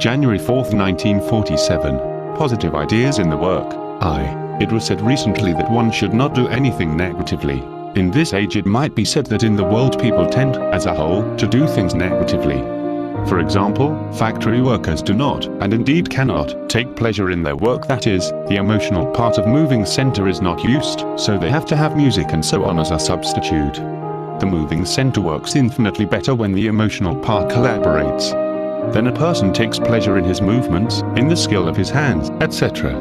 January 4, 1947. Positive ideas in the work. It was said recently that one should not do anything negatively. In this age it might be said that in the world people tend, as a whole, to do things negatively. For example, factory workers do not, and indeed cannot, take pleasure in their work, that is, the emotional part of moving center is not used, so they have to have music and so on as a substitute. The moving center works infinitely better when the emotional part collaborates. Then a person takes pleasure in his movements, in the skill of his hands, etc.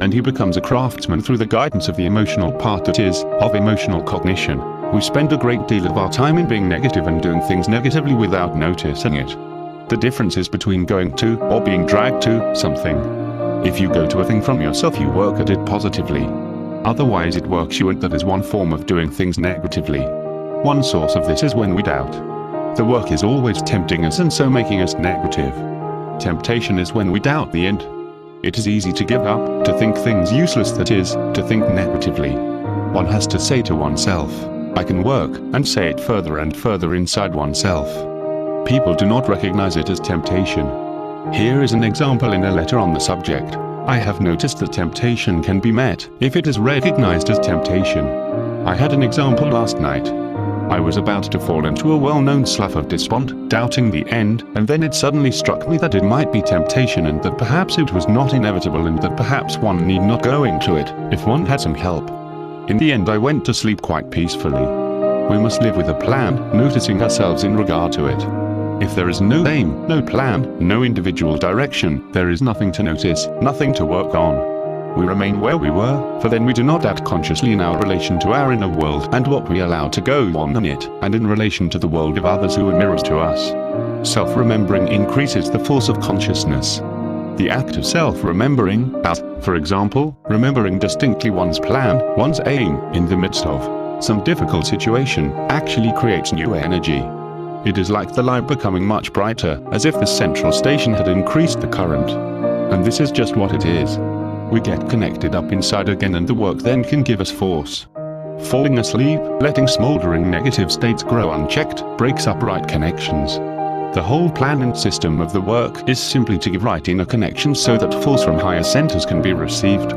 And he becomes a craftsman through the guidance of the emotional part, that is, of emotional cognition. We spend a great deal of our time in being negative and doing things negatively without noticing it. The difference is between going to, or being dragged to, something. If you go to a thing from yourself, you work at it positively. Otherwise it works you, and that is one form of doing things negatively. One source of this is when we doubt. The work is always tempting us and so making us negative. Temptation is when we doubt the end. It is easy to give up, to think things useless, that is, to think negatively. One has to say to oneself, I can work, and say it further and further inside oneself. People do not recognize it as temptation. Here is an example in a letter on the subject. I have noticed that temptation can be met, if it is recognized as temptation. I had an example last night. I was about to fall into a well-known slough of despond, doubting the end, and then it suddenly struck me that it might be temptation, and that perhaps it was not inevitable, and that perhaps one need not go into it, if one had some help. In the end I went to sleep quite peacefully. We must live with a plan, noticing ourselves in regard to it. If there is no aim, no plan, no individual direction, there is nothing to notice, nothing to work on. We remain where we were, for then we do not act consciously in our relation to our inner world and what we allow to go on in it, and in relation to the world of others who are mirrors to us. Self-remembering increases the force of consciousness. The act of self-remembering, as, for example, remembering distinctly one's plan, one's aim, in the midst of some difficult situation, actually creates new energy. It is like the light becoming much brighter, as if the central station had increased the current. And this is just what it is. We get connected up inside again, and the work then can give us force. Falling asleep, letting smoldering negative states grow unchecked, breaks up right connections. The whole plan and system of the work is simply to give right inner connection so that force from higher centers can be received.